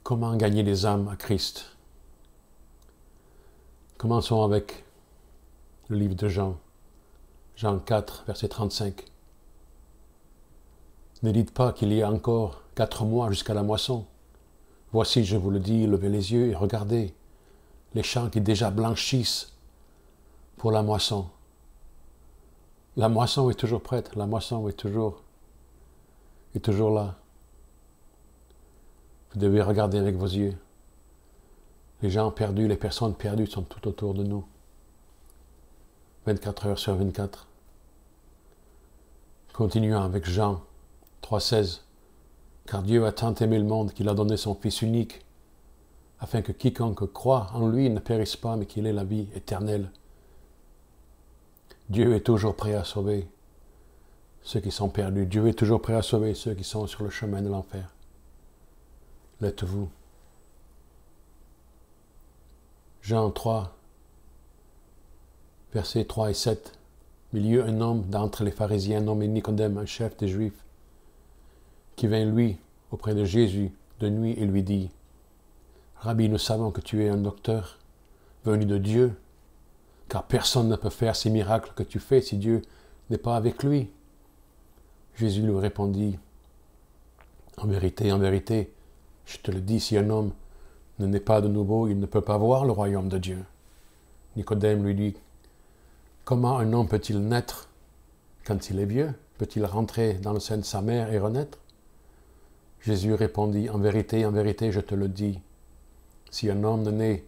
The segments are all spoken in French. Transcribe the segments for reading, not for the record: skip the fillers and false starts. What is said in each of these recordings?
Comment gagner les âmes à Christ? Commençons avec le livre de Jean, Jean 4, verset 35. Ne dites pas qu'il y a encore 4 mois jusqu'à la moisson. Voici, je vous le dis, levez les yeux et regardez les champs qui déjà blanchissent pour la moisson. La moisson est toujours prête, la moisson est toujours là. Vous devez regarder avec vos yeux. Les gens perdus, les personnes perdues sont tout autour de nous. 24 heures sur 24. Continuons avec Jean 3,16. Car Dieu a tant aimé le monde qu'il a donné son Fils unique, afin que quiconque croit en lui ne périsse pas, mais qu'il ait la vie éternelle. Dieu est toujours prêt à sauver ceux qui sont perdus. Dieu est toujours prêt à sauver ceux qui sont sur le chemin de l'enfer. L'êtes-vous? Jean 3, versets 3 et 7. Il y eut un homme d'entre les pharisiens nommé Nicodème, un chef des Juifs, qui vint lui auprès de Jésus de nuit et lui dit, « Rabbi, nous savons que tu es un docteur venu de Dieu, car personne ne peut faire ces miracles que tu fais si Dieu n'est pas avec lui. » Jésus lui répondit, « en vérité, je te le dis, si un homme ne naît pas de nouveau, il ne peut pas voir le royaume de Dieu. » Nicodème lui dit, « Comment un homme peut-il naître quand il est vieux? Peut-il rentrer dans le sein de sa mère et renaître? » Jésus répondit, « en vérité, je te le dis, si un homme ne naît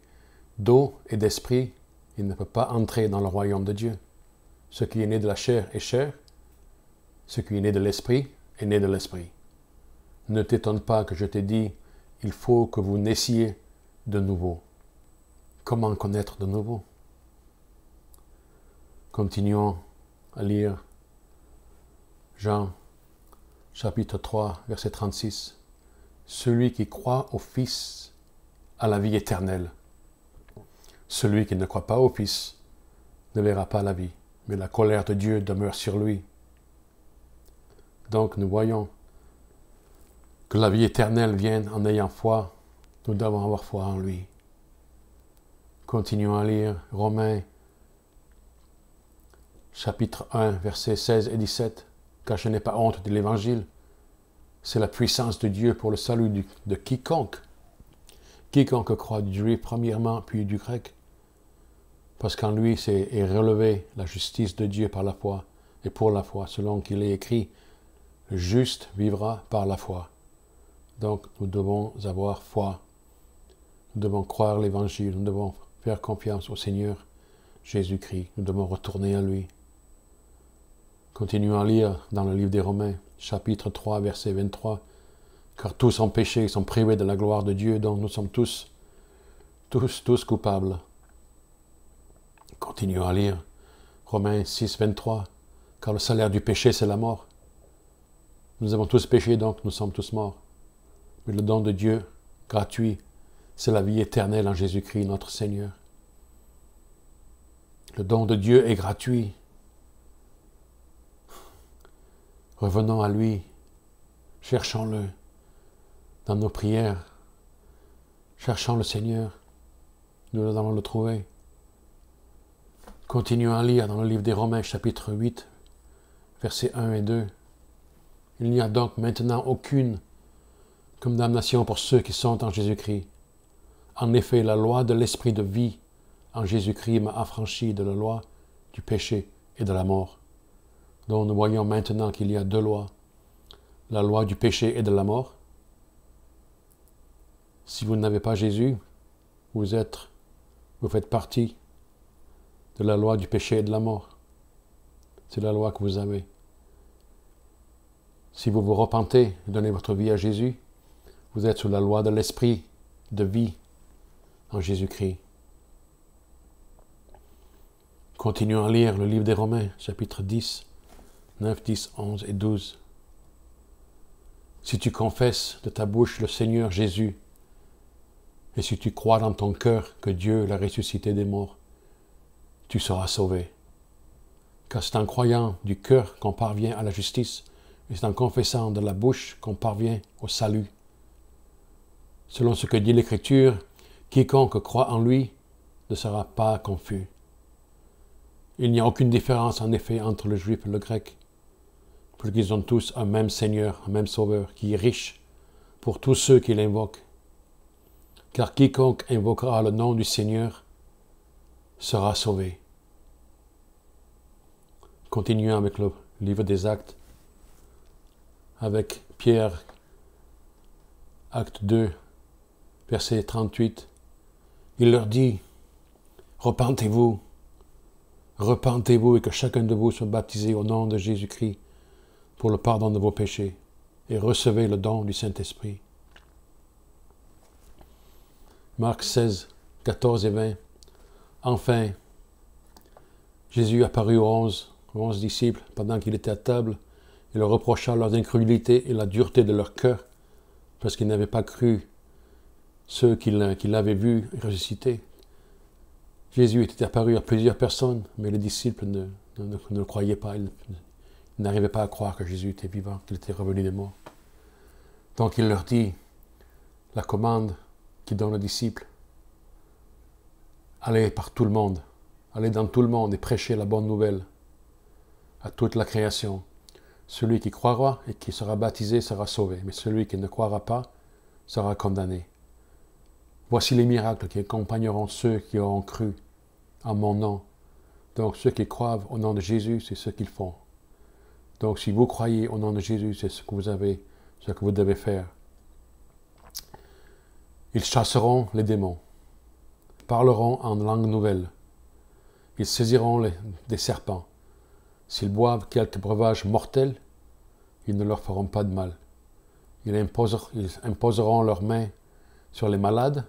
d'eau et d'esprit, il ne peut pas entrer dans le royaume de Dieu. Ce qui est né de la chair est chair, ce qui est né de l'esprit est né de l'esprit. Ne t'étonne pas que je t'ai dit, il faut que vous naissiez de nouveau. » Comment connaître de nouveau? Continuons à lire Jean, chapitre 3, verset 36. « Celui qui croit au Fils a la vie éternelle. Celui qui ne croit pas au Fils ne verra pas la vie, mais la colère de Dieu demeure sur lui. » Donc nous voyons que la vie éternelle vient en ayant foi. Nous devons avoir foi en lui. Continuons à lire Romains, chapitre 1, versets 16 et 17. « Car je n'ai pas honte de l'Évangile. C'est la puissance de Dieu pour le salut de quiconque. Quiconque croit du juif premièrement, puis du grec. Parce qu'en lui est relevée la justice de Dieu par la foi, et pour la foi, selon qu'il est écrit, le juste vivra par la foi. » Donc nous devons avoir foi. Nous devons croire l'Évangile. Nous devons faire confiance au Seigneur Jésus-Christ. Nous devons retourner à lui. Continuons à lire dans le livre des Romains, chapitre 3, verset 23. « Car tous ont péché et sont privés de la gloire de Dieu, donc nous sommes tous coupables. » Continuons à lire Romains 6, 23. « Car le salaire du péché, c'est la mort. Nous avons tous péché, donc nous sommes tous morts. Mais le don de Dieu, gratuit, c'est la vie éternelle en Jésus-Christ, notre Seigneur. » Le don de Dieu est gratuit. Revenons à lui. Cherchons-le dans nos prières. Cherchons le Seigneur. Nous allons le trouver. Continuons à lire dans le livre des Romains, chapitre 8, versets 1 et 2. « Il n'y a donc maintenant aucune condamnation pour ceux qui sont en Jésus-Christ. En effet, la loi de l'esprit de vie en Jésus-Christ m'a affranchi de la loi du péché et de la mort. » Donc nous voyons maintenant qu'il y a 2 lois. La loi du péché et de la mort. Si vous n'avez pas Jésus, vous faites partie de la loi du péché et de la mort. C'est la loi que vous avez. Si vous vous repentez et donnez votre vie à Jésus, vous êtes sous la loi de l'esprit de vie en Jésus-Christ. Continuons à lire le livre des Romains, chapitre 10, 9, 10, 11 et 12. « Si tu confesses de ta bouche le Seigneur Jésus, et si tu crois dans ton cœur que Dieu l'a ressuscité des morts, tu seras sauvé. Car c'est en croyant du cœur qu'on parvient à la justice, et c'est en confessant de la bouche qu'on parvient au salut. Selon ce que dit l'Écriture, quiconque croit en lui ne sera pas confus. Il n'y a aucune différence en effet entre le juif et le grec, puisqu'ils ont tous un même Seigneur, un même Sauveur, qui est riche pour tous ceux qui l'invoquent. Car quiconque invoquera le nom du Seigneur sera sauvé. Continuons avec le livre des Actes, avec Pierre, acte 2, verset 38. Il leur dit, repentez-vous, repentez-vous et que chacun de vous soit baptisé au nom de Jésus-Christ pour le pardon de vos péchés et recevez le don du Saint-Esprit. Marc 16, 14 et 20. Enfin, Jésus apparut aux 11 disciples pendant qu'il était à table et leur reprocha leur incrédulité et la dureté de leur cœur parce qu'ils n'avaient pas cru ceux qui l'avaient vu ressusciter. Jésus était apparu à plusieurs personnes, mais les disciples ne le croyaient pas. Ils n'arrivaient pas à croire que Jésus était vivant, qu'il était revenu des morts. Donc il leur dit la commande qu'il donne aux disciples. Allez par tout le monde, allez dans tout le monde et prêchez la bonne nouvelle à toute la création. Celui qui croira et qui sera baptisé sera sauvé, mais celui qui ne croira pas sera condamné. Voici les miracles qui accompagneront ceux qui auront cru en mon nom. Donc ceux qui croient au nom de Jésus, c'est ce qu'ils font. Donc si vous croyez au nom de Jésus, c'est ce que vous devez faire. Ils chasseront les démons, parleront en langue nouvelle, ils saisiront des serpents. S'ils boivent quelque breuvage mortel, ils ne leur feront pas de mal. Ils imposeront leurs mains sur les malades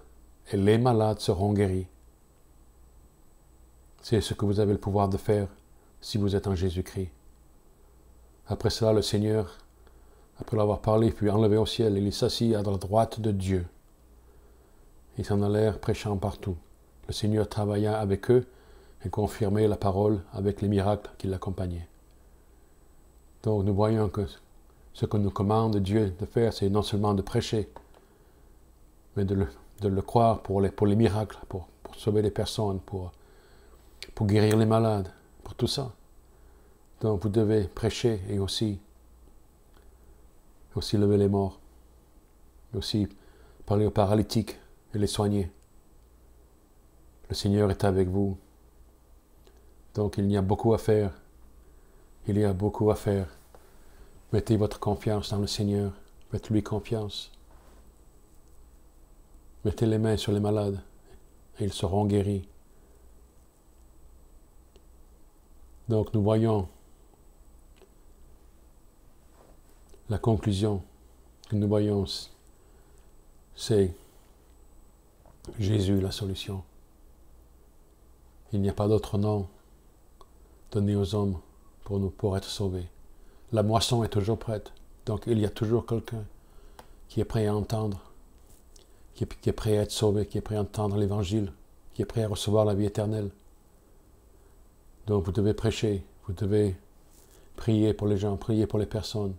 et les malades seront guéris. C'est ce que vous avez le pouvoir de faire si vous êtes en Jésus-Christ. Après cela, le Seigneur, après l'avoir parlé, fut enlevé au ciel et il s'assit à la droite de Dieu. Ils s'en allèrent prêchant partout. Le Seigneur travailla avec eux et confirmait la parole avec les miracles qui l'accompagnaient. Donc nous voyons que ce que nous commande Dieu de faire, c'est non seulement de prêcher, mais de le croire pour les miracles, pour sauver les personnes, pour guérir les malades, pour tout ça. Donc vous devez prêcher et aussi lever les morts, et aussi parler aux paralytiques et les soigner. Le Seigneur est avec vous. Donc il y a beaucoup à faire. Il y a beaucoup à faire. Mettez votre confiance dans le Seigneur. Faites-lui confiance. Mettez les mains sur les malades et ils seront guéris. Donc nous voyons la conclusion que nous voyons, c'est Jésus la solution. Il n'y a pas d'autre nom donné aux hommes pour être sauvés. La moisson est toujours prête, donc il y a toujours quelqu'un qui est prêt à entendre, qui est prêt à être sauvé, qui est prêt à entendre l'Évangile, qui est prêt à recevoir la vie éternelle. Donc vous devez prêcher, vous devez prier pour les gens, prier pour les personnes,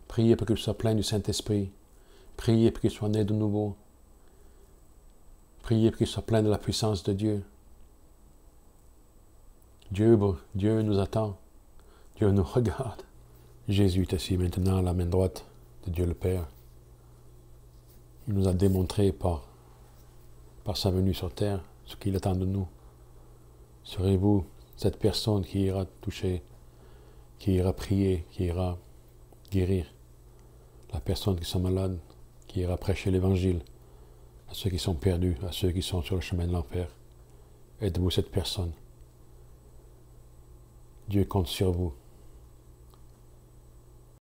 prier pour qu'ils soient pleins du Saint-Esprit, prier pour qu'ils soient nés de nouveau, prier pour qu'ils soient pleins de la puissance de Dieu. Dieu nous attend, Dieu nous regarde. Jésus est assis maintenant à la main droite de Dieu le Père. Il nous a démontré par sa venue sur terre ce qu'il attend de nous. Serez-vous cette personne qui ira toucher, qui ira prier, qui ira guérir la personne qui sont malades, qui ira prêcher l'Évangile à ceux qui sont perdus, à ceux qui sont sur le chemin de l'enfer? Êtes-vous cette personne? Dieu compte sur vous.